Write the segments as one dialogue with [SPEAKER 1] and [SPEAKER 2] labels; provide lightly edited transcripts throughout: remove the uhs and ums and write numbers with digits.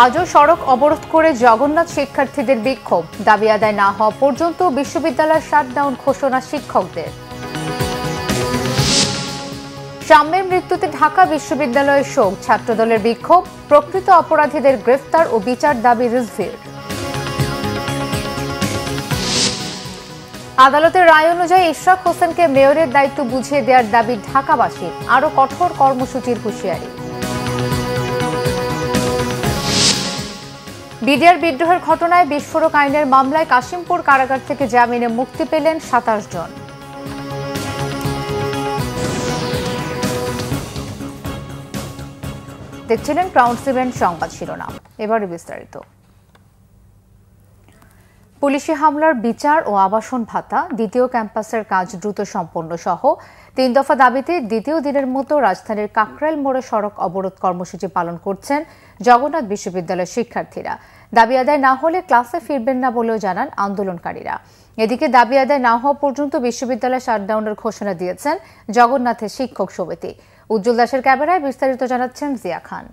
[SPEAKER 1] আজও সড়ক অবরোধ করে জগন্নাথ শিক্ষার্থীদের বিক্ষোভ, দাবি আদায় না হওয়া পর্যন্ত বিশ্ববিদ্যালয়ের শাটডাউন ঘোষণা শিক্ষকদের। সাম্যের মৃত্যুতে ঢাকা বিশ্ববিদ্যালয়ের শোক, ছাত্রদলের বিক্ষোভ, প্রকৃত অপরাধীদের গ্রেফতার ও বিচার দাবি রিজভির। আদালতের রায় অনুযায়ী ইশরাক হোসেনকে মেয়রের দায়িত্ব বুঝিয়ে দেওয়ার দাবি ঢাকাবাসীর, আরও কঠোর কর্মসূচির হুঁশিয়ারি। বিডিআর বিদ্রোহের ঘটনায় বিস্ফোরক আইনের মামলায় কাশিমপুর কারাগার থেকে জামিনে মুক্তি পেলেন ২৭ জন। দেখছিলেন ক্রাউন 7 সংবাদ শিরোনাম, এবারে বিস্তারিত। পুলিশি হামলার বিচার ও আবাসন ভাতা, দ্বিতীয় ক্যাম্পাসের কাজ দ্রুত সম্পন্ন সহ ৩ দফা দাবিতে দ্বিতীয় দিনের মতো রাজধানীর কাকরাইল মোড়ে সড়ক অবরোধ কর্মসূচি পালন করছেন জগন্নাথ বিশ্ববিদ্যালয়ের শিক্ষার্থীরা। দাবি আদায় না হলে ক্লাসে ফিরবেন না বলেও জানান আন্দোলনকারীরা। এদিকে দাবি আদায় না হওয়া পর্যন্ত বিশ্ববিদ্যালয় শাটডাউনের ঘোষণা দিয়েছেন জগন্নাথের শিক্ষক সমিতি। উজ্জ্বল দাসের ক্যামেরায় বিস্তারিত জানাচ্ছেন জিয়া খান।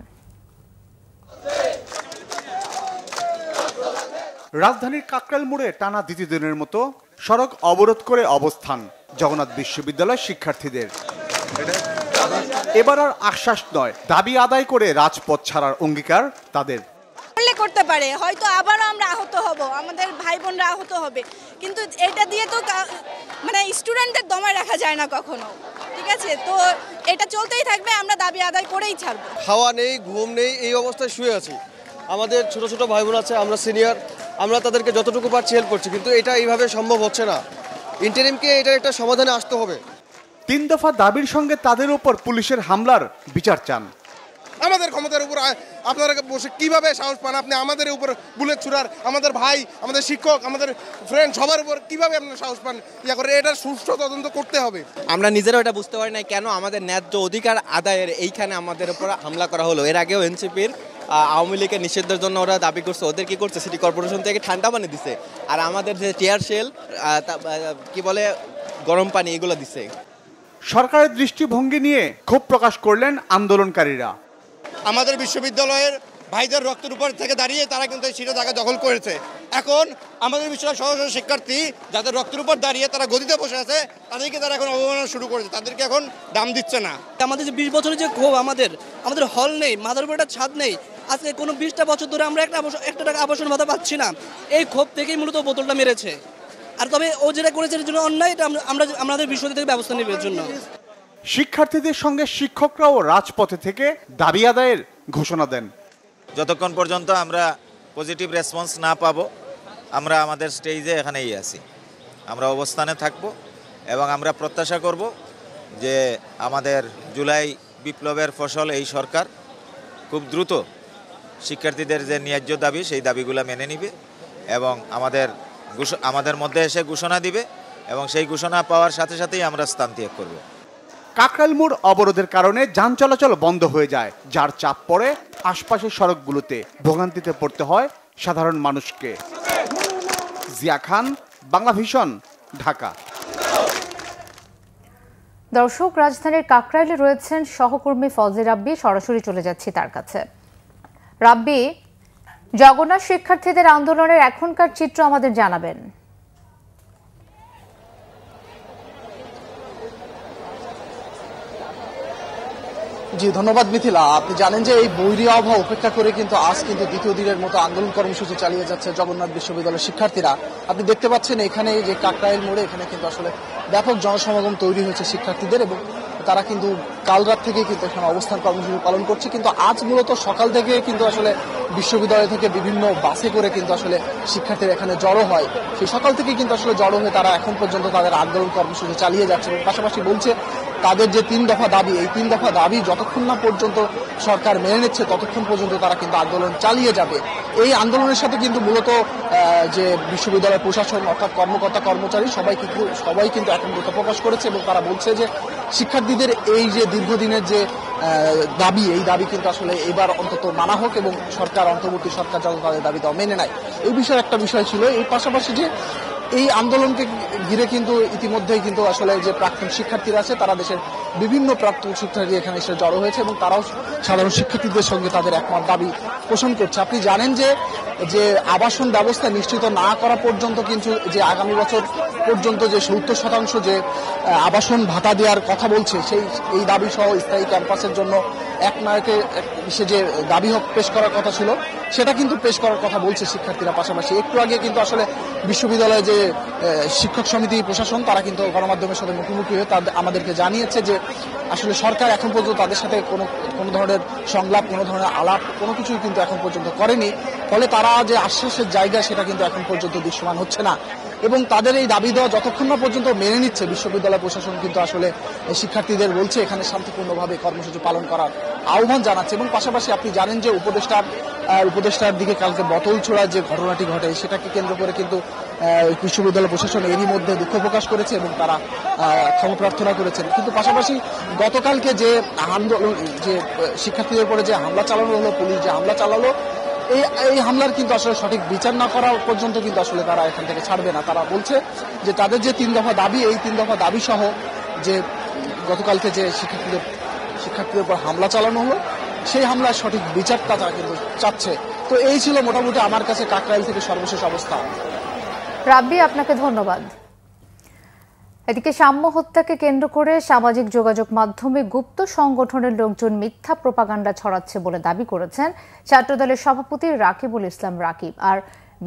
[SPEAKER 2] রাজধানীর কাকরাইল মোড়ে টানা দ্বিতীয় দিনের মতো সড়ক অবরোধ করে অবস্থান জগন্নাথ বিশ্ববিদ্যালয়ের শিক্ষার্থীদের। এবার আর আশ্বাস নয়, দাবি আদায় করে রাজপথ ছাড়ার অঙ্গীকার তাদের।
[SPEAKER 3] করতে পারে, হয়তো আবারও আমরা আহত হব, আমাদের ভাই বোনরা আহত হবে, কিন্তু এটা দিয়ে তো মানে স্টুডেন্টদের দমায় রাখা যায় না কখনো। ঠিক আছে, তো এটা চলতেই থাকবে, আমরা দাবি আদায় করেই ছাড়বো।
[SPEAKER 4] খাওয়া নেই, ঘুম নেই, এই অবস্থায় শুয়ে আছি। আমাদের ছোট ছোট ভাই বোন আছে, আমরা সিনিয়র, আমরা তাদেরকে যতটুকু পারছি হেল্প করছি, কিন্তু এটা এইভাবে সম্ভব হচ্ছে না। ইন্টারিমকে এটার একটা সমাধানে আসতে হবে।
[SPEAKER 2] ৩ দফা দাবির সঙ্গে তাদের উপর পুলিশের হামলার বিচার চান।
[SPEAKER 5] আমাদের ক্ষমতার উপর আপনারা বসে কিভাবে সাহস পান? আপনি আমাদের উপর বুলেট ছুড়ার, আমাদের ভাই, আমাদের শিক্ষক, আমাদের ফ্রেন্ড, সবার উপর কিভাবে আপনার সাহস পান ইয়া করে? এটার সুষ্ঠু তদন্ত করতে হবে।
[SPEAKER 6] আমরা নিজেরাও এটা বুঝতে পারি না কেন আমাদের ন্যায্য অধিকার আদায়ের এইখানে আমাদের উপর হামলা করা হলো। এর আগেও এনসিপির আওয়ামী লীগের নিষিদ্ধের জন্য ওরা দাবি করছে, ওদের কি করছে, সিটি কর্পোরেশন থেকে ঠান্ডা পানি দিছে, আর আমাদের যে টিয়ার শেল কি বলে গরম পানি এগুলো দিছে।
[SPEAKER 2] সরকারের দৃষ্টিভঙ্গি নিয়ে ক্ষোভ প্রকাশ করলেন আন্দোলনকারীরা।
[SPEAKER 5] আমাদের বিশ্ববিদ্যালয়ের ভাইদের রক্তের উপর থেকে দাঁড়িয়ে তারা কিন্তু এই সিটের জায়গা দখল করেছে। এখন আমাদের বিশ্ববিদ্যালয়ের শত শত শিক্ষার্থী যাদের রক্তের উপর দাঁড়িয়ে তারা গদিতে বসে আছে, তাদেরকে তারা এখন অবমাননা শুরু করেছে, তাদেরকে এখন দাম দিচ্ছে না।
[SPEAKER 7] আমাদের যে ২০ বছরের যে ক্ষোভ, আমাদের হল নেই, মাথার উপর একটা ছাদ নেই, আজকে কোনো ২০টা বছর ধরে আমরা একটা টাকা আবাসন ভাতা পাচ্ছি না। এই ক্ষোভ থেকেই মূলত বোতলটা মেরেছে। আর তবে ও যেটা করেছে এর জন্য অন্যায়, এটা আমরা আমাদের বিশ্ববিদ্যালয় থেকে ব্যবস্থা নেবে এর জন্য।
[SPEAKER 2] শিক্ষার্থীদের সঙ্গে শিক্ষকরাও রাজপথে থেকে দাবি আদায়ের ঘোষণা দেন।
[SPEAKER 8] যতক্ষণ পর্যন্ত আমরা পজিটিভ রেসপন্স না পাবো, আমরা আমাদের স্টেজে এখানেই আছি, আমরা অবস্থানে থাকব এবং আমরা প্রত্যাশা করব যে আমাদের জুলাই বিপ্লবের ফসল এই সরকার খুব দ্রুত শিক্ষার্থীদের যে ন্যায্য দাবি সেই দাবিগুলো মেনে নিবে এবং আমাদের মধ্যে এসে ঘোষণা দিবে এবং সেই ঘোষণা পাওয়ার সাথে সাথেই আমরা স্থান ত্যাগ করব।
[SPEAKER 2] কাকরাইল মোড় অবরোধের কারণে যান চলাচল বন্ধ হয়ে যায়, যার চাপ পড়ে আশপাশের সড়কগুলোতে। ভোগান্তিতে পড়তে হয় সাধারণ মানুষকে। জিয়া খান, বাংলা ভিশন, ঢাকা।
[SPEAKER 1] দর্শক, রাজধানীর কাকরাইলে রয়েছেন সহকর্মী ফজলি রাব্বি, সরাসরি চলে যাচ্ছি তার কাছে। রাব্বি, জগন্নাথ শিক্ষার্থীদের আন্দোলনের এখনকার চিত্র আমাদের জানাবেন।
[SPEAKER 9] জি ধন্যবাদ মিথিলা। আপনি জানেন যে এই বৈরী আবহাওয়া উপেক্ষা করে কিন্তু আজ কিন্তু দ্বিতীয় দিনের মতো আন্দোলন কর্মসূচি চালিয়ে যাচ্ছে জগন্নাথ বিশ্ববিদ্যালয়ের শিক্ষার্থীরা। আপনি দেখতে পাচ্ছেন এখানে যে কাকরাইল মোড়ে এখানে কিন্তু আসলে ব্যাপক জনসমাগম তৈরি হয়েছে শিক্ষার্থীদের, এবং তারা কিন্তু কাল রাত থেকে কিন্তু এখানে অবস্থান কর্মসূচি পালন করছে। কিন্তু আজ মূলত সকাল থেকে কিন্তু আসলে বিশ্ববিদ্যালয় থেকে বিভিন্ন বাসে করে কিন্তু আসলে শিক্ষার্থীরা এখানে জড়ো হয়। সেই সকাল থেকে কিন্তু আসলে জড়ো হয়ে তারা এখন পর্যন্ত তাদের আন্দোলন কর্মসূচি চালিয়ে যাচ্ছে, এবং পাশাপাশি বলছে তাদের যে ৩ দফা দাবি, এই ৩ দফা দাবি যতক্ষণ না পর্যন্ত সরকার মেনে নিচ্ছে ততক্ষণ পর্যন্ত তারা কিন্তু আন্দোলন চালিয়ে যাবে। এই আন্দোলনের সাথে কিন্তু মূলত যে বিশ্ববিদ্যালয় প্রশাসন অর্থাৎ কর্মকর্তা কর্মচারী সবাই কিন্তু একমত প্রকাশ করেছে, এবং তারা বলছে যে শিক্ষার্থীদের এই যে দীর্ঘদিনের যে দাবি, এই দাবি কিন্তু আসলে এবার অন্তত মানা হোক এবং সরকার, অন্তর্বর্তী সরকার যাতে তাদের দাবি দেওয়া মেনে নেয়। এই বিষয়ে একটা বিষয় ছিল। এই পাশাপাশি যে এই আন্দোলনকে ঘিরে কিন্তু ইতিমধ্যেই কিন্তু আসলে যে প্রাক্তন শিক্ষার্থীরা আছে তারা দেশের বিভিন্ন প্রাপ্ত শিক্ষার্থী এখানে এসে জড়ো হয়েছে এবং তারাও সাধারণ শিক্ষার্থীদের সঙ্গে তাদের একমত দাবি পোষণ করছে। আপনি জানেন যে আবাসন ব্যবস্থা নিশ্চিত না করা পর্যন্ত কিন্তু যে আগামী বছর পর্যন্ত যে 70% যে আবাসন ভাতা দেওয়ার কথা বলছে এই দাবি সহ স্থায়ী ক্যাম্পাসের জন্য একনায়কে সে যে দাবি পেশ করার কথা ছিল সেটা কিন্তু পেশ করার কথা বলছে শিক্ষার্থীরা। পাশাপাশি একটু আগে কিন্তু আসলে বিশ্ববিদ্যালয়ে যে শিক্ষক সমিতি প্রশাসন তারা কিন্তু গণমাধ্যমের সাথে মুখোমুখি হয়ে আমাদেরকে জানিয়েছে যে আসলে সরকার এখন পর্যন্ত তাদের সাথে কোনো ধরনের সংলাপ, কোনো ধরনের আলাপ, কোনো কিছুই কিন্তু এখন পর্যন্ত করেনি। ফলে তারা যে আশ্বাসের জায়গা সেটা কিন্তু এখন পর্যন্ত দৃশ্যমান হচ্ছে না এবং তাদের এই দাবি দেওয়া যতক্ষণ না পর্যন্ত মেনে নিচ্ছে বিশ্ববিদ্যালয় প্রশাসন কিন্তু আসলে শিক্ষার্থীদের বলছে এখানে শান্তিপূর্ণভাবে কর্মসূচি পালন করার আহ্বান জানাচ্ছে। এবং পাশাপাশি আপনি জানেন যে উপদেষ্টার দিকে কালকে বোতল ছোড়ার যে ঘটনাটি ঘটে সেটাকে কেন্দ্র করে কিন্তু বিশ্ববিদ্যালয় প্রশাসন এরই মধ্যে দুঃখ প্রকাশ করেছে এবং তারা ক্ষমা প্রার্থনা করেছেন। কিন্তু পাশাপাশি গতকালকে যে আন্দোলন, যে শিক্ষার্থীদের উপরে যে হামলা চালানো হলো, পুলিশ যে হামলা চালালো, এই হামলার কিন্তু আসলে সঠিক বিচার না করা পর্যন্ত কিন্তু আসলে তারা এখান থেকে ছাড়বে না। তারা বলছে যে তাদের যে 3 দফা দাবি, এই 3 দফা দাবি সহ যে গতকালকে যে শিক্ষার্থীদের উপর হামলা চালানো হলো সেই হামলার সঠিক বিচারটা তারা কিন্তু চাচ্ছে। তো এই ছিল মোটামুটি আমার কাছে কাকরাইল থেকে সর্বশেষ অবস্থা।
[SPEAKER 1] রাব্বি, আপনাকে ধন্যবাদ। এদিকে সাম্য হত্যাকে কেন্দ্র করে সামাজিক যোগাযোগ মাধ্যমে গুপ্ত সংগঠনের লোকজন মিথ্যা প্রোপাগান্ডা ছড়াচ্ছে বলে দাবি করেছেন ছাত্রদলের সভাপতি রাকিবুল ইসলাম রাকিব। আর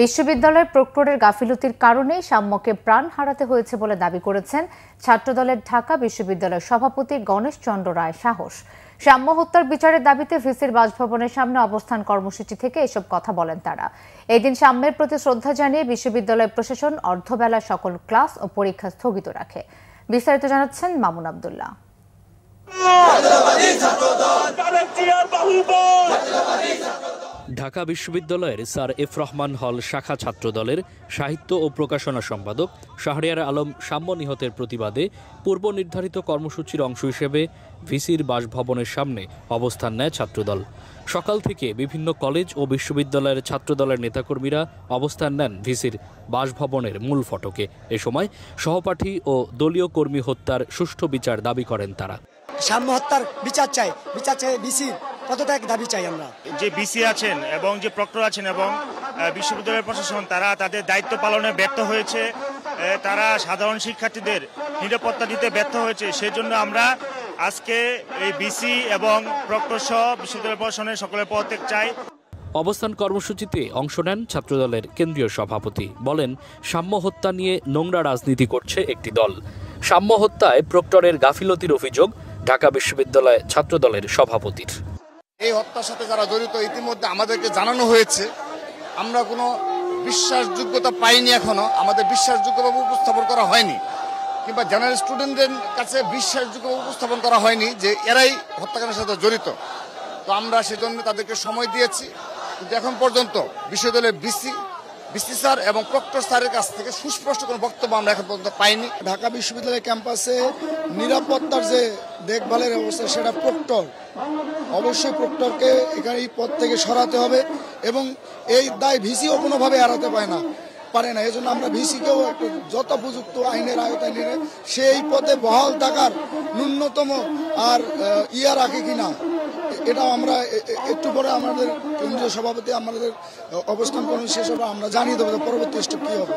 [SPEAKER 1] বিশ্ববিদ্যালয়ের প্রক্টরের গাফিলতির কারণেই সাম্যকে প্রাণ হারাতে হয়েছে বলে দাবি করেছেন ছাত্রদলের ঢাকা বিশ্ববিদ্যালয়ের সভাপতি গণেশ চন্দ্র রায় সাহস। সাম্য হত্যার বিচারের দাবিতে ভিসির বাসভবনের সামনে অবস্থান কর্মসূচি থেকে এসব কথা বলেন তারা। এদিন সাম্যের প্রতি শ্রদ্ধা জানিয়ে বিশ্ববিদ্যালয় প্রশাসন অর্ধবেলা সকল ক্লাস ও পরীক্ষা স্থগিত রাখে। বিস্তারিত জানাচ্ছেন মামুন আব্দুল্লাহ।
[SPEAKER 10] ঢাকা বিশ্ববিদ্যালয়ের স্যার এফ রহমান হল শাখা ছাত্রদলের সাহিত্য ও প্রকাশনা সম্পাদক শাহরিয়ার আলম সাম্য নিহতের প্রতিবাদে পূর্ব নির্ধারিত কর্মসূচির অংশ হিসেবে ভিসির বাসভবনের সামনে অবস্থান নেয় ছাত্রদল। সকাল থেকে বিভিন্ন কলেজ ও বিশ্ববিদ্যালয়ের ছাত্রদলের নেতাকর্মীরা অবস্থান নেন ভিসির বাসভবনের মূল ফটকে। এ সময় সহপাঠী ও দলীয় কর্মী হত্যার সুষ্ঠু বিচার দাবি করেন তারা।
[SPEAKER 11] সাম্য হত্যার বিচার চাই ভিসির পদত্যাগ দাবি চাই আমরা।
[SPEAKER 12] যে ভিসি আছেন এবং যে প্রক্টর আছেন এবং বিশ্ববিদ্যালয়ের প্রশাসন তারা তাদের দায়িত্ব পালনে ব্যর্থ হয়েছে, তারা সাধারণ শিক্ষার্থীদের নিরাপত্তা দিতে ব্যর্থ হয়েছে। সেজন্য আমরা আজকে এই ভিসি এবং প্রক্টর সহ বিশ্ববিদ্যালয় প্রশাসনের সকলের পদত্যাগ চাই।
[SPEAKER 10] অবস্থান কর্মসূচিতে অংশ নেন ছাত্রদলের কেন্দ্রীয় সভাপতি। বলেন, সাম্য হত্যা নিয়ে নোংরা রাজনীতি করছে একটি দল। সাম্য হত্যায় প্রক্টরের গাফিলতির অভিযোগ ঢাকা বিশ্ববিদ্যালয় ছাত্রদলের সভাপতির।
[SPEAKER 13] এই হত্যার সাথে যারা জড়িত ইতিমধ্যে আমাদেরকে জানানো হয়েছে। আমরা কোনো বিশ্বাসযোগ্যতা পাইনি, এখনো আমাদের বিশ্বাসযোগ্যভাবে উপস্থাপন করা হয়নি, কিংবা জেনারেল স্টুডেন্টদের কাছে বিশ্বাসযোগ্যভাবে উপস্থাপন করা হয়নি যে এরাই হত্যাকাণ্ডের সাথে জড়িত। তো আমরা সেজন্য তাদেরকে সময় দিয়েছি, কিন্তু এখন পর্যন্ত বিশ্ববিদ্যালয়ের ভিসি স্যার এবং প্রক্টর স্যারের কাছ থেকে সুস্পষ্ট কোনো বক্তব্য আমরা এখন পর্যন্ত পাইনি।
[SPEAKER 11] ঢাকা বিশ্ববিদ্যালয় ক্যাম্পাসে নিরাপত্তার যে দেখভালের অবস্থা সেটা প্রক্টর, অবশ্যই প্রক্টরকে এখানে এই পদ থেকে সরাতে হবে এবং এই দায় ভিসিও কোনোভাবে এড়াতে পারে না। এজন্য আমরা ভিসিকেও একটু যথোপযুক্ত আইনের আওতায় নিয়ে সেই পদে বহাল থাকার ন্যূনতম আর রাখে কিনা এটাও আমরা একটু পরে আমাদের কেন্দ্রীয় সভাপতি আমাদের অবস্থান কর্মী শেষ হবে, আমরা জানিয়ে দেবো পরবর্তী স্টেপ কি হবে।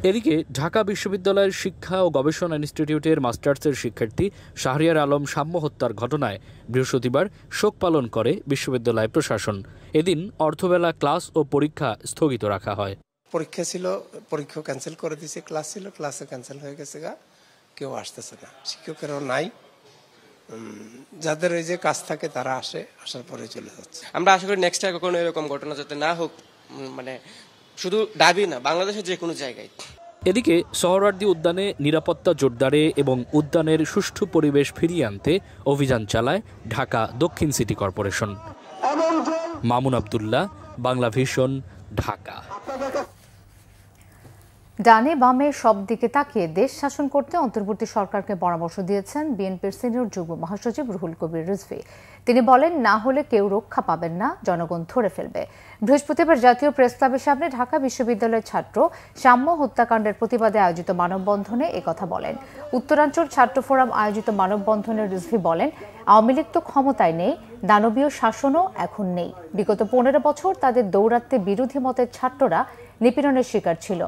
[SPEAKER 10] এদিকে ঢাকা বিশ্ববিদ্যালয়ের শিক্ষা ও গবেষণা ইনস্টিটিউটের মাস্টার্সের শিক্ষার্থী শাহরিয়ার আলম সাম্য হত্যার ঘটনায় বৃহস্পতিবার শোক পালন করে বিশ্ববিদ্যালয় প্রশাসন। এদিন অর্ধবেলা ক্লাস ও পরীক্ষা স্থগিত রাখা হয়।
[SPEAKER 14] পরীক্ষা ছিল, পরীক্ষা ক্যান্সেল করে দিয়েছে, ক্লাস ছিল, ক্লাসে ক্যান্সেল হয়ে গেছে, কেউ আসতেছে না, শিক্ষকেরও নাই। যাদের ওই যে কাজ থাকে তারা আসার পরে চলে যাচ্ছে।
[SPEAKER 15] আমরা আশা করি নেক্সট টাইম কখনো এরকম ঘটনা যাতে না হোক, মানে শুধু দাবি না, বাংলাদেশের যে কোনো জায়গায়।
[SPEAKER 10] এদিকে সোহরাওয়ার্দী উদ্যানে নিরাপত্তা জোরদারে এবং উদ্যানের সুষ্ঠু পরিবেশ ফিরিয়ে আনতে অভিযান চালায় ঢাকা দক্ষিণ city corporation. Mamun Abdullah, Bangla vision, Dhaka.
[SPEAKER 1] ডানে বামে সব দিকে তাকিয়ে দেশ শাসন করতে অন্তর্বর্তী সরকারকে পরামর্শ দিয়েছেন বিএনপির সিনিয়র যুগ্ম মহাসচিব রুহুল কবির রিজভী। তিনি বলেন, না হলে কেউ রক্ষা পাবেন না, জনগণ ধরে ফেলবে। বৃহস্পতিবার জাতীয় প্রেস ক্লাবের সামনে ঢাকা বিশ্ববিদ্যালয়ের ছাত্র সাম্য হত্যাকাণ্ডের প্রতিবাদে আয়োজিত মানববন্ধনে একথা বলেন। উত্তরাঞ্চল ছাত্র ফোরাম আয়োজিত মানববন্ধনে রিজভী বলেন, আওয়ামী লীগ তো ক্ষমতায় নেই, দানবীয় শাসনও এখন নেই। বিগত 15 বছর তাদের দৌরাত্মে বিরোধী মতের ছাত্ররা নিপীড়নের শিকার ছিল।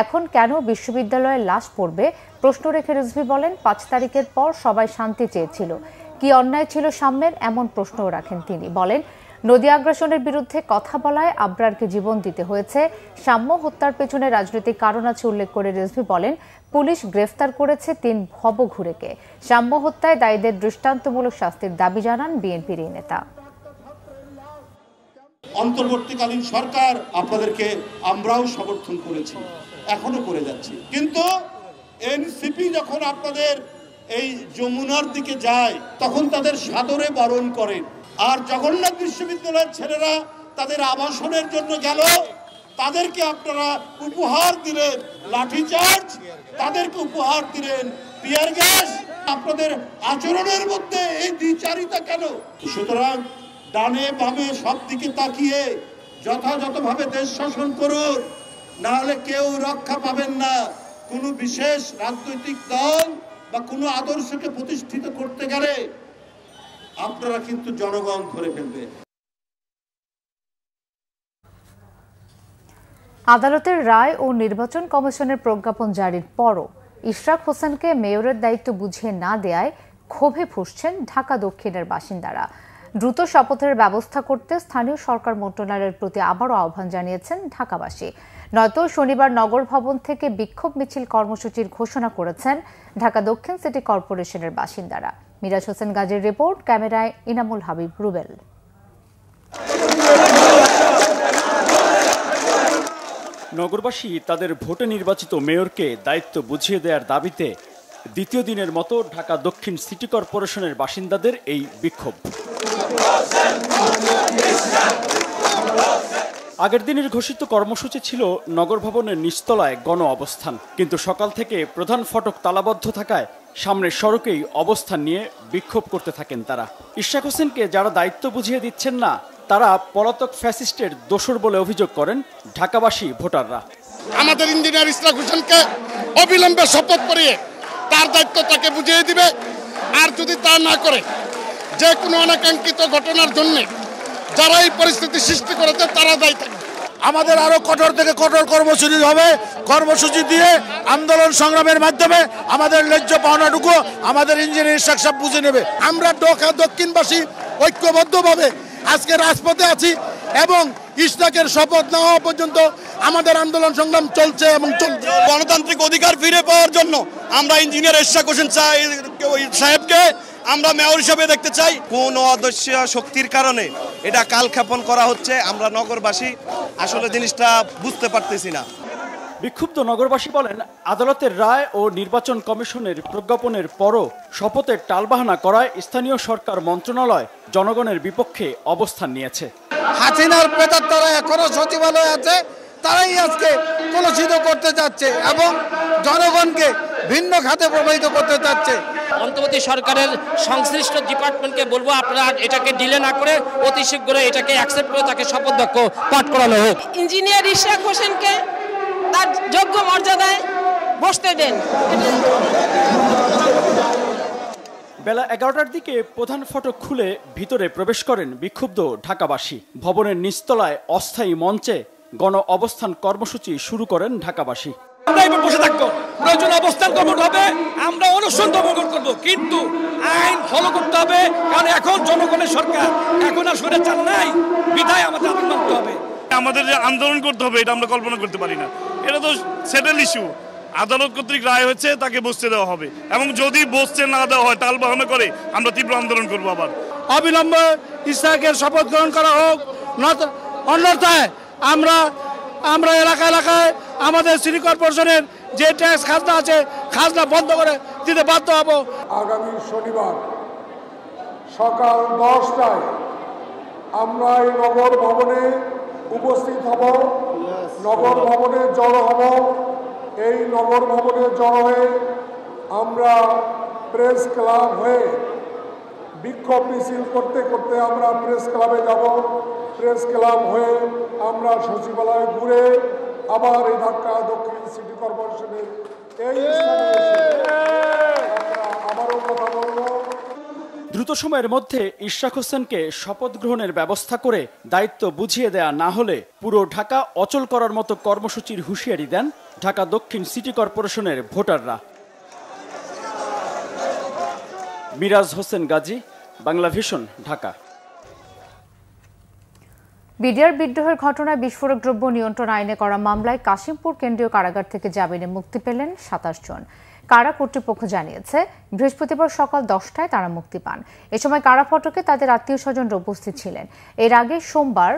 [SPEAKER 1] এখন কেন বিশ্ববিদ্যালয়ে লাশ পড়বে প্রশ্ন রেখে রিজভী বলেন, 5 তারিখের পর সবাই শান্তি চেয়েছিল, কি অন্যায় ছিল সাম্যের, এমন প্রশ্নও রাখেন তিনি। বলেন, নদী আগ্রাসনের বিরুদ্ধে কথা বলায় আবরারকে জীবন দিতে হয়েছে। সাম্য হত্যার পেছনে রাজনৈতিক কারণ আছে উল্লেখ করে রিজভী বলেন, পুলিশ গ্রেফতার করেছে 3 ভবঘুরেকে। সাম্য হত্যায় দায়ীদের দৃষ্টান্তমূলক শাস্তির দাবি জানান বিএনপির এই নেতা।
[SPEAKER 16] অন্তর্বর্তীকালীন সরকার আপনাদেরকে আমরাও সমর্থন করেছি, এখনো করে যাচ্ছি, কিন্তু এনসিপি যখন আপনাদের এই যমুনার দিকে যায় তখন তাদের সাদরে বরণ করেন। আর জগন্নাথ বিশ্ববিদ্যালয়ের ছেলেরা তাদের আবাসনের জন্য গেল, তাদেরকে আপনারা উপহার দিলেন লাঠিচার্জ, তাদেরকে উপহার দিলেন টিয়ার গ্যাস। আপনাদের আচরণের মধ্যে এই দ্বিচারিতা কেন? সুতরাং ডানে বামে সব দিকে তাকিয়ে যথাযথভাবে দেশ শাসন করুন, না হলে কেউ রক্ষা পাবেন না। কোনো বিশেষ রাজনৈতিক দল বা কোনো আদর্শকে প্রতিষ্ঠিত করতে গেলে আপনারা কিন্তু জনগণ ধরে ফেলবে।
[SPEAKER 1] আদালতের রায় ও নির্বাচন কমিশনের প্রজ্ঞাপন জারির পরও ইশরাক হোসেনকে মেয়রের দায়িত্ব বুঝিয়ে না দেয়ায় ক্ষোভে ফুঁসছেন ঢাকা দক্ষিণের বাসিন্দারা। দ্রুত শপথের ব্যবস্থা করতে স্থানীয় সরকার মন্ত্রণালয়ের প্রতি আবারও আহ্বান জানিয়েছেন ঢাকাবাসী। নয়তো শনিবার নগর ভবন থেকে বিক্ষোভ মিছিল কর্মসূচির ঘোষণা করেছেন ঢাকা দক্ষিণ সিটি কর্পোরেশনের বাসিন্দারা। মিরাজ হোসেন গাজীর রিপোর্ট, ক্যামেরায় ইনামুল হাবিব রুবেল।
[SPEAKER 17] নগরবাসী তাদের ভোটে নির্বাচিত মেয়রকে দায়িত্ব বুঝিয়ে দেওয়ার দাবিতে দ্বিতীয় দিনের মতো ঢাকা দক্ষিণ সিটি কর্পোরেশনের বাসিন্দাদের এই বিক্ষোভ। আগের দিনের ঘোষিত কর্মসূচি ছিল নগর ভবনের নিচতলায় গণ অবস্থান, কিন্তু সকাল থেকে প্রধান ফটক তালাবদ্ধ থাকায় সামনের সড়কেই অবস্থান নিয়ে বিক্ষোভ করতে থাকেন তারা। ইশরাক হোসেনকে যারা দায়িত্ব বুঝিয়ে দিচ্ছেন না, তারা পলাতক ফ্যাসিস্টের দোসর বলে অভিযোগ করেন ঢাকাবাসী ভোটাররা।
[SPEAKER 13] আমাদের ইঞ্জিনিয়ার ইশরাক হোসেনকে অবিলম্বে শপথ করিয়ে তার দায়িত্ব তাকে বুঝিয়ে দিবে, আর যদি তা না করে যে কোনো অনাকাঙ্ক্ষিত ঘটনার জন্য যারা এই পরিস্থিতি সৃষ্টি করেছে তারা দায়ী থাকবে।
[SPEAKER 18] আমাদের আরো কঠোর থেকে কঠোর কর্মসূচি হবে, কর্মসূচি দিয়ে আন্দোলন সংগ্রামের মাধ্যমে আমাদের ন্যায্য পাওনাটুকু আমাদের ইঞ্জিনিয়ার ইশরাক সাহেব বুঝে নেবে।
[SPEAKER 11] আমরা ঢাকা দক্ষিণবাসী ঐক্যবদ্ধভাবে আজকে রাজপথে আছি এবং ইশরাকের শপথ না হওয়া পর্যন্ত আমাদের আন্দোলন সংগ্রাম চলছে এবং চলছে।
[SPEAKER 5] গণতান্ত্রিক অধিকার ফিরে পাওয়ার জন্য আমরা ইঞ্জিনিয়ার ইশরাক হোসেন সাহেবকে আমরা মেয়র হিসেবে দেখতে চাই। কোন অদৃশ্য শক্তির কারণে এটা কালক্ষেপণ করা হচ্ছে, আমরা নগরবাসী আসলে জিনিসটা বুঝতে পারতেছি না।
[SPEAKER 17] বিক্ষুব্ধ নগরবাসী বলেন, আদালতের রায় ও নির্বাচন কমিশনের প্রজ্ঞাপনের পরও শপথের টালবাহানা করায় স্থানীয় সরকার মন্ত্রণালয় জনগণের বিপক্ষে অবস্থান নিয়েছে।
[SPEAKER 18] হাসিনার প্রেতাত্মারা এখনো সচিবালয়ে আছে, তারাই আজকে কলুষিত করতে চাচ্ছে এবং জনগণকে ভিন্ন খাতে প্রবাহিত করতে চাচ্ছে।
[SPEAKER 19] অন্তর্বর্তী সরকারের সংশ্লিষ্ট ডিপার্টমেন্টকে বলবো, আপনারা এটাকে ডিলে না করে অতি শীঘ্র এটাকে অ্যাকসেপ্ট করে তাকে শপথ বাক্য পাঠ করানো হোক।
[SPEAKER 20] ইঞ্জিনিয়ার ইশরাক হোসেনকে তার যোগ্য মর্যাদায় বসতে দেন।
[SPEAKER 17] বেলা 11টার দিকে প্রধান ফটক খুলে ভিতরে প্রবেশ করেন বিক্ষুব্ধ ঢাকাবাসী। ভবনের নিচতলায় অস্থায়ী মঞ্চে গণ অবস্থান কর্মসূচি শুরু করেন ঢাকাবাসী।
[SPEAKER 7] আমরা এবার বসে থাকবো, প্রয়োজন অবস্থান কর্মঠ হবে, আমরা অনশন দমন করবো, কিন্তু আইন ফলো করতে হবে, কারণ এখন জনগণের সরকার, এখন আর স্বৈরাচার নাই, বিধায় আমাদের আন্দোলন করতে হবে।
[SPEAKER 12] আমাদের যে আন্দোলন করতে হবে এটা আমরা কল্পনা করতে পারি না, এটা তো সেটেল ইস্যু। আদালত কর্তৃক রায় হচ্ছে, তাকে বসতে দেওয়া হবে, এবং যদি বসতে না দেওয়া হয় টালবাহানা করে আমরা তীব্র আন্দোলন করবো। আবার
[SPEAKER 18] অবিলম্বে ইশরাকের শপথ গ্রহণ করা হোক, অন্যথায় আমরা এলাকায় আমাদের সিটি কর্পোরেশনের যে ট্যাক্স খাজনা আছে, খাজনা বন্ধ করে দিতে বাধ্য হব।
[SPEAKER 11] আগামী শনিবার সকাল 10টায় আমরা এই নগর ভবনে উপস্থিত হব, নগর ভবনে জড়ো হব। এই নগর ভবনে জড়ো হয়ে আমরা প্রেস ক্লাব হয়ে
[SPEAKER 21] বিক্ষোভ মিছিল করতে করতে আমরা প্রেস ক্লাবে যাব। প্রেস ক্লাব হয়ে আমরা সচিবালয় ঘুরে আবার এই ঢাকা দক্ষিণ সিটি কর্পোরেশনের এই স্থানে আমরা আবারও কথা বলবো।
[SPEAKER 17] দ্রুত সময়ের মধ্যে ইশরাক হোসেনকে শপথ গ্রহণের ব্যবস্থা করে দায়িত্ব বুঝিয়ে দেয়া না হলে পুরো ঢাকা অচল করার মতো কর্মসূচির হুঁশিয়ারি দেন ঢাকা দক্ষিণ সিটি কর্পোরেশনের ভোটাররা। মিরাজ হোসেন গাজী, বাংলা ভিশন, ঢাকা।
[SPEAKER 1] বিডিআর বিদ্রোহের ঘটনায় বিস্ফোরক দ্রব্য নিয়ন্ত্রণ আইনে করা মামলায় কাশিমপুর কেন্দ্রীয় কারাগার থেকে জামিনে মুক্তি পেলেন ২৭ জন। কারা কর্তৃপক্ষ জানিয়েছে বৃহস্পতিবার সকাল 10টায় তারা মুক্তি পান। এ সময় কারা ফটকে তাদের আত্মীয় স্বজনরা উপস্থিত ছিলেন। এর আগে সোমবার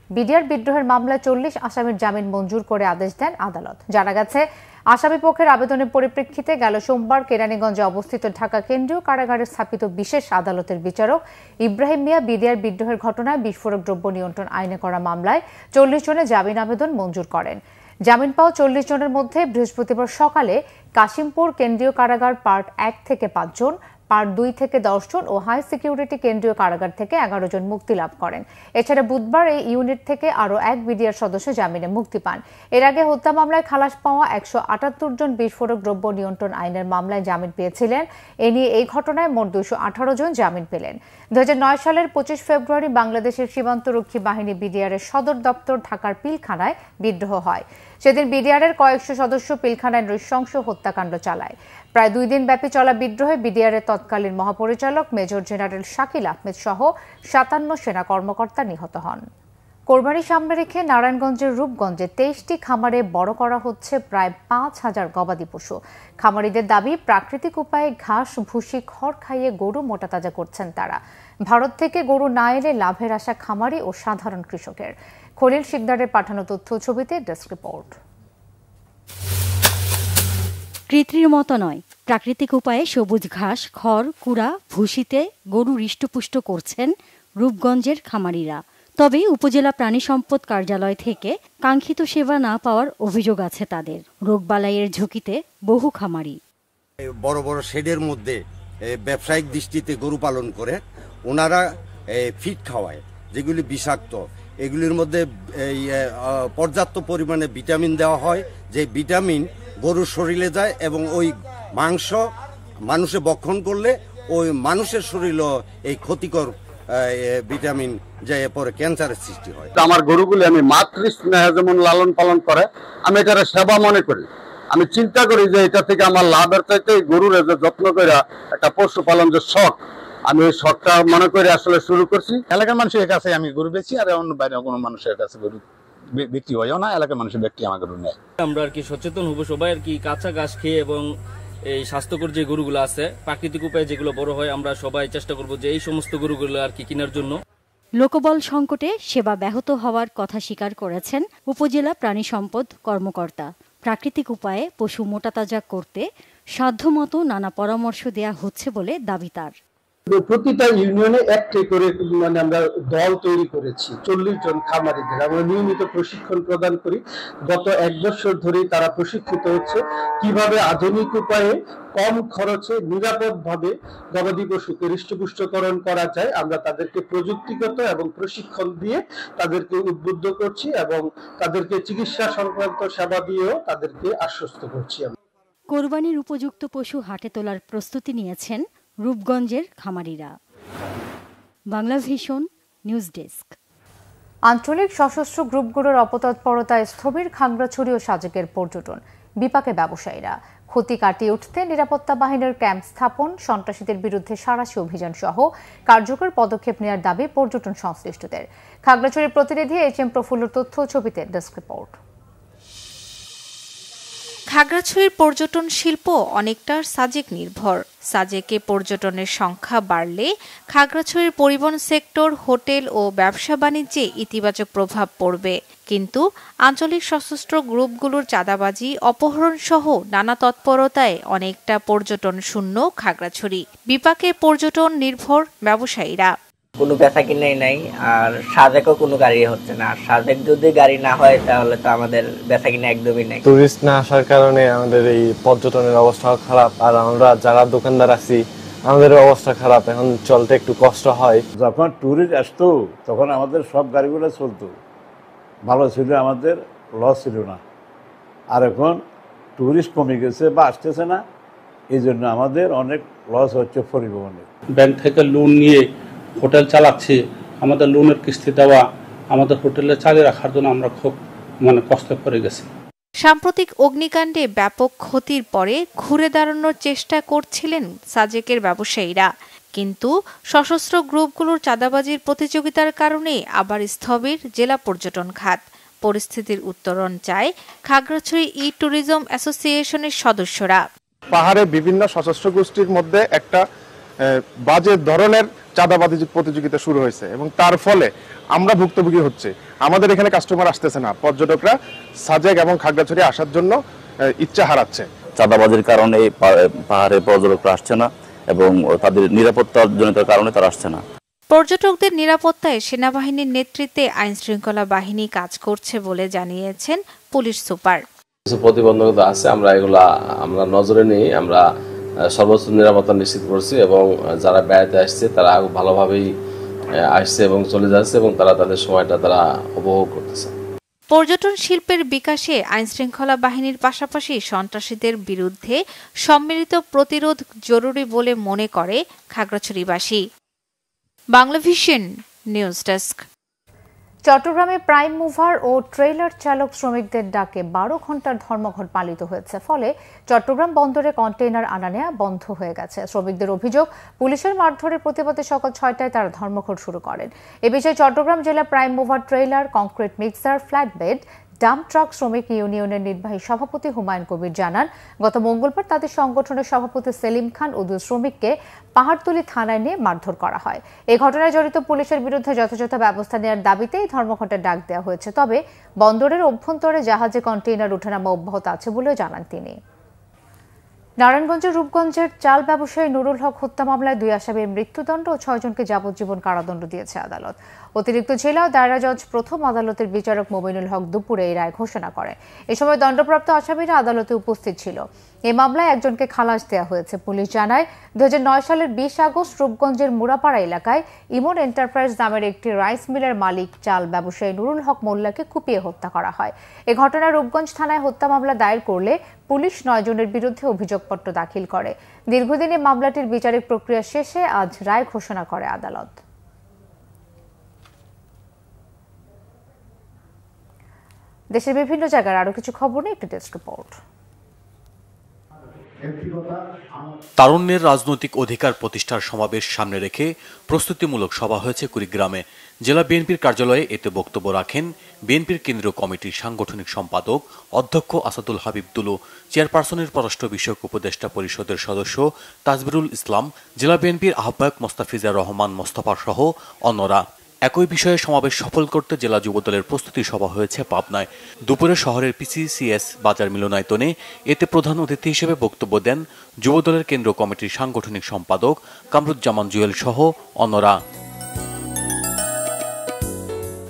[SPEAKER 1] বিডিআর বিদ্রোহের মামলায় 40 আসামির জামিন মঞ্জুর করে আদেশ দেন আদালত। জানা গেছে আসামি পক্ষের আবেদনের পরিপ্রেক্ষিতে গেল সোমবার কেরানীগঞ্জে অবস্থিত ঢাকা কেন্দ্রীয় কারাগারে স্থাপিত বিশেষ আদালতের বিচারক ইব্রাহিম মিয়া বিডিআর বিদ্রোহের ঘটনায় বিস্ফোরক দ্রব্য নিয়ন্ত্রণ আইনে করা মামলায় 40 জনের জামিন আবেদন মঞ্জুর করেন। জামিন পাওয়া 40 জনের মধ্যে বৃহস্পতিবার সকালে কাশিমপুর কেন্দ্রীয় কারাগার পার্ট 1 থেকে 5 জন, পার্ট 2 থেকে 10 জন ও হাই সিকিউরিটি কেন্দ্রীয় কারাগার থেকে 11 জন মুক্তি লাভ করেন। এছাড়া বুধবার এই ইউনিট থেকে আরও এক বিডিআর সদস্য জামিনে মুক্তি পান। এর আগে হত্যা মামলায় খালাস পাওয়া 178 জন বিস্ফোরক দ্রব্য নিয়ন্ত্রণ আইনের মামলায় জামিন পেয়েছিলেন। এ নিয়ে এই ঘটনায় মোট 218 জন জামিন পেলেন। 2009 সালের 25 ফেব্রুয়ারি বাংলাদেশের সীমান্তরক্ষী বাহিনী বিডিআরের সদর দপ্তর ঢাকার পিলখানায় বিদ্রোহ হয়। সেদিন বিডিআরের কয়েকশো সদস্য পিলখানায় নৃশংস হত্যাকাণ্ড চালায়। প্রায় 2 দিন ব্যাপী চলা বিদ্রোহে বিডিআরের তৎকালীন মহাপরিচালক মেজর জেনারেল শাকিল আহমেদ সহ 57 সেনা কর্মকর্তা নিহত হন। কোরবানি সামনে রেখে নারায়ণগঞ্জের রূপগঞ্জে 23টি খামারে বড় করা হচ্ছে প্রায় 5000 গবাদি পশু। খামারিদের দাবি প্রাকৃতিক উপায়ে ঘাস, ভুসি, খড় খাইয়ে গরু মোটাতাজা করছেন তারা। ভারত থেকে গরু না এলে লাভের আশা খামারি ও সাধারণ কৃষকের। খলিল শিকদারের পাঠানো তথ্য ছবিতে ডেস্ক রিপোর্ট।
[SPEAKER 22] কৃত্রিমতা নয়, প্রাকৃতিক উপায়ে সবুজ ঘাস, খড়, কুড়া, ভুসিতে গরু হৃষ্টপুষ্ট করছেন রূপগঞ্জের খামারিরা। তবে উপজেলা প্রাণী সম্পদ কার্যালয় থেকে কাঙ্ক্ষিত সেবা না পাওয়ার অভিযোগ আছে তাদের। রোগবালাইয়ের ঝুঁকিতে বহু খামারি।
[SPEAKER 23] বড় বড় শেডের মধ্যে ব্যবসায়িক দৃষ্টিতে গরু পালন করে ওনারা ফিড খাওয়ায়, যেগুলি বিষাক্ত। এগুলির মধ্যে পর্যাপ্ত পরিমাণে ভিটামিন দেওয়া হয়, যে ভিটামিন গরুর শরীরে যায় এবং ওই মাংস মানুষে ভক্ষণ করলে ওই মানুষের শরীরও এই ক্ষতিকর ভিটামিন যে পরে ক্যান্সারের সৃষ্টি হয়।
[SPEAKER 24] আমার গরুগুলি আমি মাতৃস্নেহ যেমন লালন পালন করে, আমি এটার সেবা মনে করি। আমি চিন্তা করি যে এটা থেকে আমার লাভের চাইতে গরুর যে যত্ন করে একটা পশুপালন যে শখ, আমি ওই শখটা মনে করে আসলে শুরু করছি। এলাকার মানুষের কাছে আমি গরু বেচি, আর অন্য বাইরে কোনো মানুষের কাছে গরু বিক্রি হয়ও না। এলাকার মানুষের ব্যক্তি আমার গরু নেয়।
[SPEAKER 10] আমরা আর কি সচেতন হবো সবাই আর কি, কাঁচা ঘাস খেয়ে এবং এই স্বাস্থ্যকর যে গরুগুলো আছে প্রাকৃতিক উপায়ে যেগুলো বড় হয়, আমরা সবাই চেষ্টা করবো যে এই সমস্ত গরুগুলো আর কি কেনার জন্য।
[SPEAKER 22] লোকবল সংকটে সেবা ব্যাহত হওয়ার কথা স্বীকার করেছেন উপজেলা প্রাণী সম্পদ কর্মকর্তা। প্রাকৃতিক উপায়ে পশু মোটাতাজা করতে সাধ্যমতো নানা পরামর্শ দেয়া হচ্ছে বলে দাবি তার।
[SPEAKER 24] প্রতিটা ইউনিয়নে একটি করে আমরা দল তৈরি করেছি। 40 জন খামারিদের আমরা নিয়মিত প্রশিক্ষণ প্রদান করি। গত 1 বছর ধরেই তারা প্রশিক্ষিত হচ্ছে কিভাবে আধুনিক উপায়ে কম খরচে নিরাপদভাবে গবাদি পশুকে হৃষ্টপুষ্টকরণ করা যায়। আমরা তাদেরকে প্রযুক্তিগত এবং প্রশিক্ষণ দিয়ে তাদেরকে উদ্বুদ্ধ করছি এবং তাদেরকে চিকিৎসা সংক্রান্ত সেবা দিয়েও তাদেরকে আশ্বস্ত করছি।
[SPEAKER 22] কোরবানির উপযুক্ত পশু হাটে তোলার প্রস্তুতি নিয়েছেন রূপগঞ্জের খামারিরা। Bangla vision news desk.
[SPEAKER 1] আঞ্চলিক সশস্ত্র গ্রুপগুলোর অপতৎপরতায় স্থবির খাগড়াছড়ি ও সাজেকের পর্যটন। বিপাকে ব্যবসায়ীরা। ক্ষতি কাটিয়ে উঠতে নিরাপত্তা বাহিনীর ক্যাম্প স্থাপন, সন্ত্রাসীদের বিরুদ্ধে সাঁড়াশি অভিযান সহ কার্যকর পদক্ষেপ নেওয়ার দাবি পর্যটন সংশ্লিষ্টদের। খাগড়াছড়ির প্রতিনিধি HM প্রফুল্লর তথ্য ছবিতে ডেস্ক রিপোর্ট।
[SPEAKER 25] খাগড়াছড়ির পর্যটন শিল্প অনেকটা সাজেক নির্ভর। সাজেকে পর্যটনের সংখ্যা বাড়লে খাগড়াছড়ির পরিবহন সেক্টর, হোটেল ও ব্যবসা বাণিজ্যে ইতিবাচক প্রভাব পড়বে। কিন্তু আঞ্চলিক সশস্ত্র গ্রুপগুলোর চাঁদাবাজি, অপহরণ সহ নানা তৎপরতায় অনেকটা পর্যটন শূন্য খাগড়াছড়ি। বিপাকে পর্যটন নির্ভর ব্যবসায়ীরা।
[SPEAKER 26] কোনো বেচা কিনাই নাই, আর সাজেকও কোনো গাড়ি হচ্ছে না। আর সাজেক যদি গাড়ি না হয় তাহলে তো আমাদের বেচা কিনা একদমই নাই।
[SPEAKER 27] টুরিস্ট না আসার কারণে আমাদের এই পর্যটনের অবস্থা খারাপ। আর আমরা যারা দোকানদার আছি
[SPEAKER 2] আমাদের অবস্থা খারাপ, এখন চলতে একটু কষ্ট হয়। যখন ট্যুরিস্ট আসতো তখন আমাদের সব গাড়িগুলো চলতো, ভালো ছিল, আমাদের লস ছিল না। আর এখন ট্যুরিস্ট কমে গেছে বা আসতেছে না, এই জন্য আমাদের অনেক লস হচ্ছে পরিবহনে।
[SPEAKER 3] ব্যাংক থেকে লোন নিয়ে হোটেল চালাচ্ছি, আমাদের লোনের কিস্তি দেওয়া, আমাদের হোটেলে চালিয়ে রাখার জন্য আমরা খুব কষ্ট করে গেছি।
[SPEAKER 25] সাম্প্রতিক অগ্নিকাণ্ডে ব্যাপক ক্ষতির পরে ঘুরে দাঁড়ানোর চেষ্টা করছিলেন সাজেকের ব্যবসায়ীরা, কিন্তু সশস্ত্র গ্রুপগুলোর চাঁদাবাজির প্রতিযোগিতার কারণে আবার স্থবির জেলা পর্যটন খাত। পরিস্থিতির উত্তরণ চায় খাগড়াছড়ি ই ট্যুরিজম অ্যাসোসিয়েশনের সদস্যরা।
[SPEAKER 4] পাহাড়ে বিভিন্ন সশস্ত্র গোষ্ঠীর মধ্যে একটা বাজে ধরনের চাঁদাবাজি প্রতিযোগিতা শুরু হয়েছে এবং তার ফলে আমরা ভুক্তভোগী হচ্ছে। আমাদের এখানে কাস্টমার আসতেছে না, পর্যটকরা সাজেক এবং খাগড়াছড়ি আসার জন্য ইচ্ছা হারাচ্ছে।
[SPEAKER 6] চাঁদাবাজির কারণে পাহাড়ে পর্যটকরা আসছে না এবং তাদের নিরাপত্তার জনিত কারণে তারা আসছে না।
[SPEAKER 25] পর্যটকদের নিরাপত্তায় সেনাবাহিনীর নেতৃত্বে আইনশৃঙ্খলা বাহিনী কাজ করছে বলে জানিয়েছেন পুলিশ সুপার।
[SPEAKER 8] কিছু প্রতিবন্ধকতা আছে, আমরা নজরে নিয়ে আমরা সর্বোচ্চ নিরাপত্তা নিশ্চিত করছি এবং যারা বেড়াতে আসছে তারা ভালোভাবেই আসছে এবং চলে যাচ্ছে এবং তারা তাদের সময়টা তারা উপভোগ করতেছে।
[SPEAKER 25] পর্যটন শিল্পের বিকাশে আইনশৃঙ্খলা বাহিনীর পাশাপাশি সন্ত্রাসীদের বিরুদ্ধে সম্মিলিত প্রতিরোধ জরুরি বলে মনে করে খাগড়াছড়িবাসী। Banglavision news desk.
[SPEAKER 1] চট্টগ্রামে প্রাইম মুভার ও ট্রেলার চালক শ্রমিকদের ডাকে 12 ঘন্টার ধর্মঘট পালিত হয়েছে, ফলে চট্টগ্রাম বন্দরে কন্টেইনার আনা নেওয়া বন্ধ হয়ে গেছে। শ্রমিকদের অভিযোগ, পুলিশের মারধরের প্রতিবাদে সকাল 6টায় তারা ধর্মঘট শুরু করেন। এ বিষয়ে চট্টগ্রাম জেলা prime mover, trailer, concrete mixer, flatbed, dump truck শ্রমিক ইউনিয়নের নির্বাহী সভাপতি হুমায়ুন কবির জানান, গত মঙ্গলবার তাদের সংগঠনের সভাপতি সেলিম খান ও 2 শ্রমিককে পাহাড়তলী থানায় নিয়ে মারধর করা হয়। এই ঘটনায় জড়িত পুলিশের বিরুদ্ধে যথাযথ ব্যবস্থা নেওয়ার দাবিতে এই ধর্মঘটের ডাক দেওয়া হয়েছে। তবে বন্দরের অভ্যন্তরে জাহাজে কন্টেইনার ওঠানামা অব্যাহত আছে বলেও জানান তিনি। নারায়ণগঞ্জের রূপগঞ্জের চাল ব্যবসায়ী নুরুল হক হত্যা মামলায় 2 আসামির মৃত্যুদণ্ড ও 6 জনকে যাবজ্জীবন কারাদণ্ড দিয়েছে আদালত। অতিরিক্ত জেলা ও দায়রা জজ প্রথম আদালতের বিচারক মোমিনুল হক দুপুরে এই রায় ঘোষণা করে। এ সময় দণ্ডপ্রাপ্ত আসামিরা আদালতে উপস্থিত ছিল। এই মামলায় একজনকে খালাস দেওয়া হয়েছে। পুলিশ জানায়, 2009 সালের 20 আগস্ট রূপগঞ্জের মুরাপাড়া এলাকায় ইমন এন্টারপ্রাইজ নামের একটি রাইস মিলের মালিক চাল ব্যবসায়ী নুরুল হক মোল্লাকে কুপিয়ে হত্যা করা হয়। এ ঘটনায় রূপগঞ্জ থানায় হত্যা মামলা দায়ের করলে পুলিশ 9 জনের বিরুদ্ধে অভিযোগপত্র দাখিল করে। দীর্ঘদিন এই মামলাটির বিচারিক প্রক্রিয়া শেষে আজ রায় ঘোষণা করে আদালত। দেশের বিভিন্ন জায়গার আরো কিছু খবর নিয়ে একটি ডেস্ক রিপোর্ট।
[SPEAKER 9] তারুণ্যের রাজনৈতিক অধিকার প্রতিষ্ঠার সমাবেশ সামনে রেখে প্রস্তুতিমূলক সভা হয়েছে কুড়িগ্রামে। জেলা বিএনপির কার্যালয়ে এতে বক্তব্য রাখেন বিএনপির কেন্দ্রীয় কমিটির সাংগঠনিক সম্পাদক অধ্যক্ষ আসাদুল হাবিব দুলু, চেয়ারপারসনের পররাষ্ট্র বিষয়ক উপদেষ্টা পরিষদের সদস্য তাজবিরুল ইসলাম, জেলা বিএনপির আহ্বায়ক মোস্তাফিজুর রহমান মোস্তফা সহ অন্যরা। একই বিষয়ে সমাবেশ সফল করতে জেলা যুবদলের প্রস্তুতি সভা হয়েছে পাবনায়। দুপুরে শহরের পিসিসিএস বাজার মিলনায়তনে এতে প্রধান অতিথি হিসেবে বক্তব্য দেন যুবদলের কেন্দ্র কমিটির সাংগঠনিক সম্পাদক কামরুজ্জামান জুয়েল সহ অন্যরা।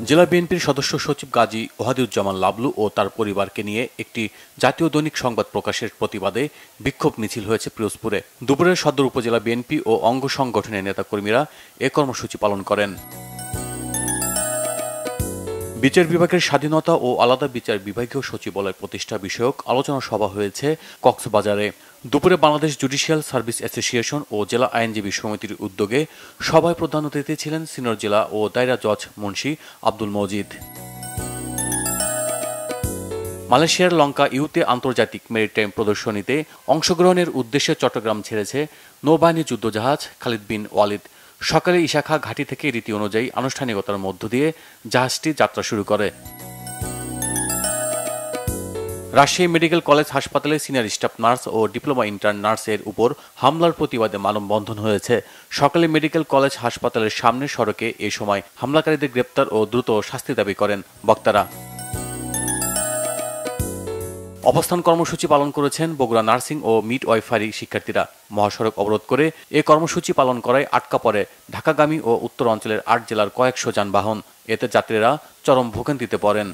[SPEAKER 9] জেলা বিএনপির সদস্য সচিব গাজী ওহাদিউজ্জামান লাবলু ও তার পরিবারকে নিয়ে একটি জাতীয় দৈনিক সংবাদ প্রকাশের প্রতিবাদে বিক্ষোভ মিছিল হয়েছে পিরোজপুরে। দুপুরে সদর উপজেলা বিএনপি ও অঙ্গ সংগঠনের নেতাকর্মীরা এ কর্মসূচি পালন করেন। বিচার বিভাগের স্বাধীনতা ও আলাদা বিচার বিভাগীয় সচিবালয় প্রতিষ্ঠা বিষয়ক আলোচনা সভা হয়েছে কক্সবাজারে। দুপুরে বাংলাদেশ জুডিশিয়াল সার্ভিস অ্যাসোসিয়েশন ও জেলা আইনজীবী সমিতির উদ্যোগে সভায় প্রধান অতিথি ছিলেন সিনিয়র জেলা ও দায়রা জজ মুন্সি আব্দুল মজিদ। মালয়েশিয়ার লঙ্কা ইউতে আন্তর্জাতিক মেরিটাইম প্রদর্শনীতে অংশগ্রহণের উদ্দেশ্যে চট্টগ্রাম ছেড়েছে নৌবাহিনী যুদ্ধজাহাজ খালিদ বিন ওয়ালিদ। সকালে ইশাখা ঘাঁটি থেকে রীতি অনুযায়ী আনুষ্ঠানিকতার মধ্য দিয়ে জাহাজটি যাত্রা শুরু করে। রাজশাহী মেডিকেল কলেজ হাসপাতালে সিনিয়র স্টাফ নার্স ও ডিপ্লোমা ইন্টার্ন নার্সের উপর হামলার প্রতিবাদে মানববন্ধন হয়েছে। সকালে মেডিকেল কলেজ হাসপাতালের সামনে সড়কে এ সময় হামলাকারীদের গ্রেপ্তার ও দ্রুত শাস্তি দাবি করেন বক্তারা। অবস্থান কর্মসূচি পালন করেছেন বগুড়া নার্সিং ও মিডওয়াইফারি শিক্ষার্থীরা। মহাসড়ক অবরোধ করে এ কর্মসূচি পালন করায় আটকা পড়ে ঢাকাগামী ও উত্তর অঞ্চলের 8 জেলার কয়েকশো যানবাহন। এতে যাত্রীরা চরম ভোগান্তিতে পড়েন।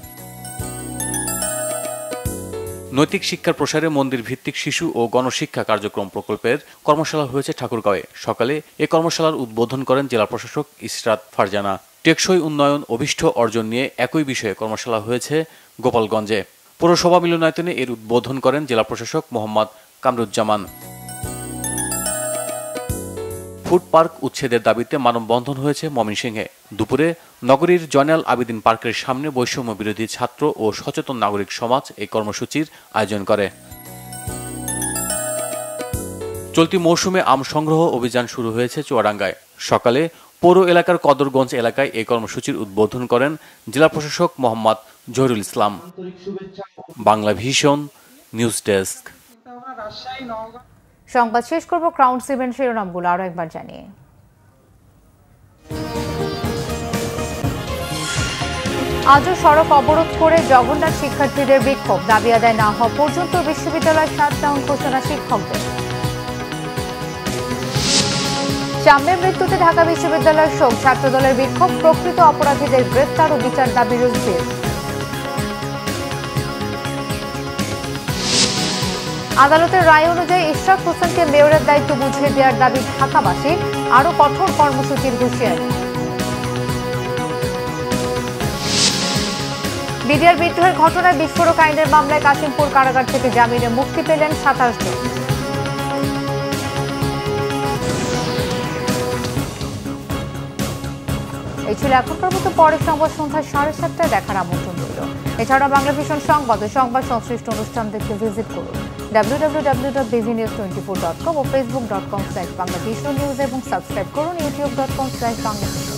[SPEAKER 9] নৈতিক শিক্ষার প্রসারে মন্দির ভিত্তিক শিশু ও গণশিক্ষা কার্যক্রম প্রকল্পের কর্মশালা হয়েছে ঠাকুরগাঁওয়ে। সকালে এ কর্মশালার উদ্বোধন করেন জেলা প্রশাসক ইসরাত ফারজানা। টেকসই উন্নয়ন অভিষ্ট অর্জন নিয়ে একই বিষয়ে কর্মশালা হয়েছে গোপালগঞ্জে। পৌরসভা মিলনায়তনে এর উদ্বোধন করেন জেলা প্রশাসক মোহাম্মদ কামরুজ্জামান। ফুড পার্ক উচ্ছেদের দাবিতে মানববন্ধন হয়েছে ময়মনসিংহে। দুপুরে নগরীর জয়নাল আবেদিন পার্কের সামনে বৈষম্য বিরোধী ছাত্র ও সচেতন নাগরিক সমাজ এই কর্মসূচির আয়োজন করে। চলতি মৌসুমে আম সংগ্রহ অভিযান শুরু হয়েছে চুয়াডাঙ্গায়। সকালে পৌর এলাকার কদরগঞ্জ এলাকায় এই কর্মসূচির উদ্বোধন করেন জেলা প্রশাসক Mohammad Jahirul Islam. Banglavision news desk.
[SPEAKER 1] সংবাদ শেষ করব ক্রাউন সিমেন্ট শিরোনামগুলো আরো একবার জানিয়ে। আজও সড়ক অবরোধ করে জগন্নাথ শিক্ষার্থীদের বিক্ষোভ, দাবি আদায় না হওয়া পর্যন্ত বিশ্ববিদ্যালয় শাটডাউন ঘোষণা শিক্ষকদের। চাম্বের মৃত্যুতে ঢাকা বিশ্ববিদ্যালয়ের শোক, ছাত্রদলের বিক্ষোভ, প্রকৃত অপরাধীদের গ্রেফতার ও বিচার দাবি রুজভির। আদালতের রায় অনুযায়ী ইশরাক হোসেনকে মেয়রের দায়িত্ব বুঝিয়ে দেওয়ার দাবি ঢাকাবাসীর, আরো কঠোর কর্মসূচির হুঁশিয়ারি। বিডিআর বিদ্রোহের ঘটনায় বিস্ফোরক আইনের মামলায় কাশিমপুর কারাগার থেকে জামিনে মুক্তি পেলেন 27 জন। এই ছিল এখনকার মতো, পরের সংবাদ সন্ধ্যা 7:30টায় দেখার আমন্ত্রণ রইল। এছাড়া বাংলা ভিশন সংবাদ ও সংবাদ সংশ্লিষ্ট অনুষ্ঠান দেখতে ভিজিট করুন www.bvnews24.com ও facebook.com/banglavision news এবং সাবস্ক্রাইব করুন youtube.com/banglavision।